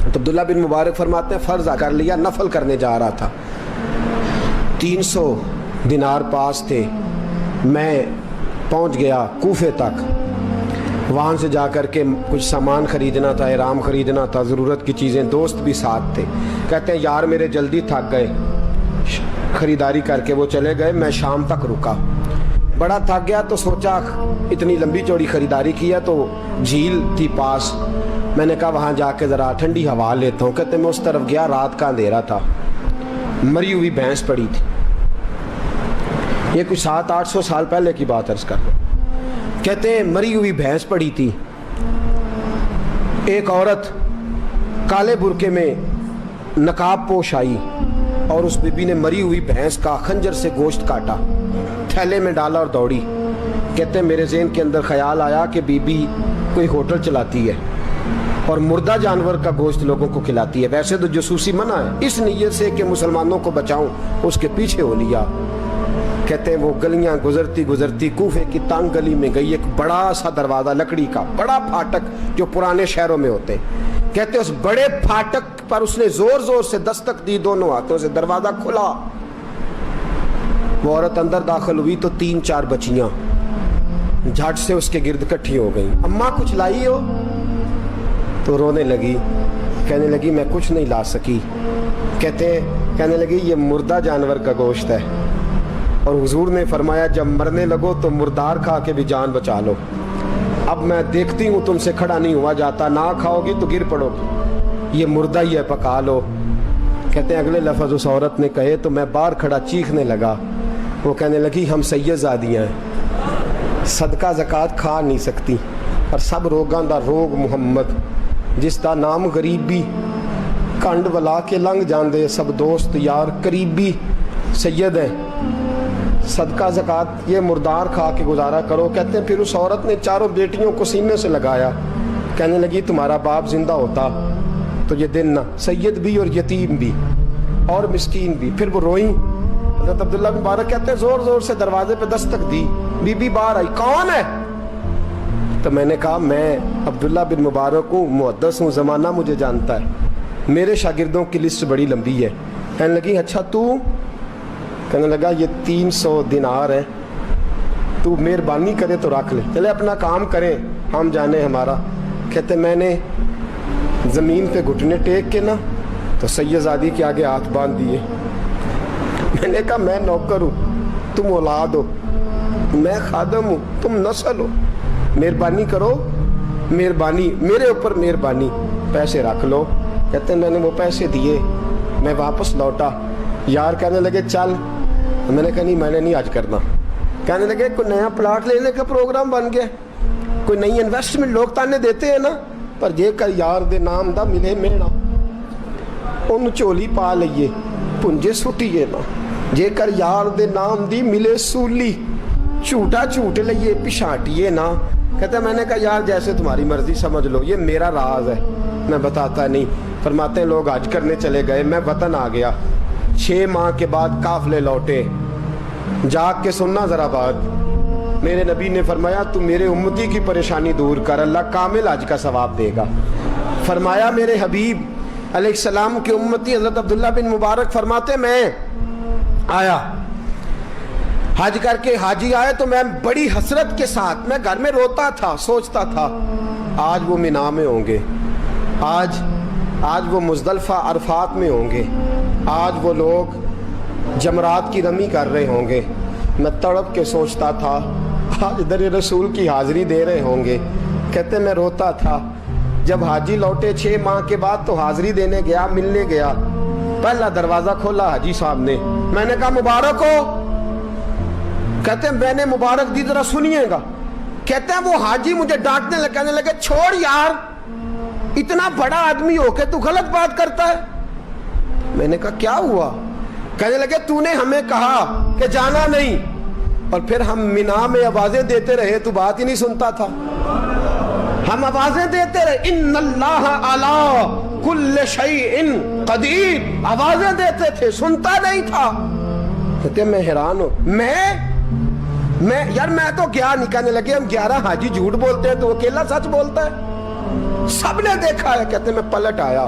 تو عبداللہ بن مبارک فرماتے ہیں فرض کر لیا، نفل کرنے جا رہا تھا، 300 دینار پاس تھے، میں پہنچ گیا کوفے تک، وہاں سے جا کر کے کچھ سامان خریدنا تھا، احرام خریدنا تھا، ضرورت کی چیزیں، دوست بھی ساتھ تھے، کہتے ہیں یار میرے جلدی تھک گئے، خریداری کر کے وہ چلے گئے، میں شام تک رکا، بڑا تھک گیا تو سوچا اتنی لمبی چوڑی خریداری کی ہے تو جھیل تھی پاس، میں نے کہا وہاں جا کے ذرا ٹھنڈی ہوا لیتا ہوں، کہتے میں اس طرف گیا، رات کا اندھیرا تھا، مری ہوئی بھینس پڑی تھی، یہ کچھ 700-800 سال پہلے کی بات عرض کر رہا ہوں، کہتے ہیں مری ہوئی بھینس پڑی تھی، ایک عورت کالے برقعے میں نقاب پوش آئی اور اس بی بی نے مری ہوئی بھینس کا خنجر سے گوشت کاٹا، تھیلے میں ڈالا اور دوڑی، کہتے ہیں میرے ذہن کے اندر خیال آیا کہ بی بی کوئی ہوٹل چلاتی ہے اور مردہ جانور کا گوشت لوگوں کو کھلاتی ہے، ویسے تو جاسوسی منع ہے، اس نیت سے کہ مسلمانوں کو بچاؤں اس کے پیچھے ہو لیا، کہتے ہیں وہ گلیاں گزرتی گزرتی کوفے کی تنگ گلی میں گئی، ایک بڑا سا دروازہ لکڑی کا، بڑا پھاٹک جو پرانے شہروں میں ہوتے ہیں، کہتے ہیں اس بڑے پھاٹک پر اس نے زور زور سے دستک دی، دونوں ہاتھوں سے دروازہ کھلا، وہ عورت اندر داخل ہوئی تو 3-4 بچیاں جھٹ سے اس کے گرد اکٹھی ہو گئیں، اماں کچھ لائی ہو؟ تو رونے لگی، کہنے لگی میں کچھ نہیں لا سکی، کہنے لگی یہ مردہ جانور کا گوشت ہے، اور حضور نے فرمایا جب مرنے لگو تو مردار کھا کے بھی جان بچا لو، اب میں دیکھتی ہوں تم سے کھڑا نہیں ہوا جاتا، نہ کھاؤ گی تو گر پڑو گی، یہ مردہ ہی ہے پکا لو، کہتے ہیں اگلے لفظ اس عورت نے کہے تو میں باہر کھڑا چیخنے لگا، وہ کہنے لگی ہم سید زادیاں ہیں، صدقہ زکوٰۃ کھا نہیں سکتی، اور سب روگاں دا روگ محمد، جس دا نام غریبی، کنڈ ولا کے لنگ جاندے سب دوست یار قریبی، سید ہیں، صدقہ زکوٰۃ یہ مردار کھا کے گزارا کرو، کہتے ہیں پھر اس عورت نے 4 بیٹیوں کو سینے سے لگایا، کہنے لگی تمہارا باپ زندہ ہوتا تو یہ دن نہ، سید بھی اور یتیم بھی اور مسکین بھی، پھر وہ روئیں، حضرت عبداللہ بن مبارک کہتے ہیں زور زور سے دروازے پہ دستک دی، بی بی باہر آئی، کون ہے؟ تو میں نے کہا میں عبداللہ بن مبارک ہوں، محدث ہوں، زمانہ مجھے جانتا ہے، میرے شاگردوں کی لسٹ بڑی لمبی ہے، کہنے لگی اچھا تو؟ کہنے لگا یہ 300 دینار ہے، تو مہربانی کرے تو رکھ لے، چلے اپنا کام کریں ہم جانے ہمارا، کہتے میں نے زمین پہ گھٹنے ٹیک کے نا تو سید زادی کے آگے ہاتھ باندھ دیے، میں نے کہا میں نوکر ہوں، تم اولاد ہو، میں خادم ہوں، تم نسل ہو، مہربانی کرو، مہربانی میرے اوپر مہربانی، پیسے رکھ لو، کہتے ہیں میں نے وہ پیسے دیے، میں واپس لوٹا، یار کہنے لگے چل، میں نے کہا نہیں میں نے نہیں آج کرنا، کہنے لگے کوئی نیا پلاٹ لینے کا پروگرام بن گیا، کوئی نئی انویسٹمنٹ، لوگ تانے دیتے ہیں نا، پر جے کر یار دے نام دا ملے میڑا، ان چولی پا لئیے پنجے سٹیے نا، جے کر یار دے نام دی ملے سولی، چھوٹا چھوٹ لئیے پشانٹیے نا، کہتے ہیں میں نے کہا یار جیسے تمہاری مرضی سمجھ لو، یہ میرا راز ہے میں بتاتا نہیں، فرماتے ہیں لوگ حج کرنے چلے گئے، میں وطن آ گیا، 6 ماہ کے بعد قافلے لوٹے، جاگ کے سننا ذرا بات، میرے نبی نے فرمایا تو میرے امتی کی پریشانی دور کر، اللہ کامل حج کا ثواب دے گا، فرمایا میرے حبیب علیہ السلام کی امتی حضرت عبداللہ بن مبارک فرماتے میں آیا حج کر کے، حاجی آئے تو میں بڑی حسرت کے ساتھ، میں گھر میں روتا تھا، سوچتا تھا آج وہ مینا میں ہوں گے، آج وہ مزدلفہ عرفات میں ہوں گے، آج وہ لوگ جمرات کی رمی کر رہے ہوں گے، میں تڑپ کے سوچتا تھا آج در رسول کی حاضری دے رہے ہوں گے، کہتے میں روتا تھا، جب حاجی لوٹے 6 ماہ کے بعد تو حاضری دینے گیا، ملنے گیا، پہلا دروازہ کھولا حاجی صاحب نے، میں نے کہا مبارک ہو، کہتے ہیں میں نے مبارک دی ذرا سنیے گا، کہتے ہیں وہ حاجی مجھے ڈانٹنے لگے، کہنے لگے چھوڑ یار اتنا بڑا آدمی ہو کے تو غلط بات کرتا ہے، میں نے کہا کیا ہوا؟ کہنے لگے تو نے ہمیں کہا کہ جانا نہیں، اور پھر ہم مینا میں آوازیں دیتے رہے، تو بات ہی نہیں سنتا تھا، ہم آوازیں دیتے رہے ان اللہ علی کل شیء قدیر، آوازیں دیتے تھے، سنتا نہیں تھا، کہتے ہیں میں حیران ہوں، میں یار میں تو گیا نہیں، کہنے لگے ہم 11 حاجی جھوٹ بولتے ہیں تو اکیلا سچ بولتا ہے، سب نے دیکھا ہے، کہتے ہیں میں پلٹ آیا،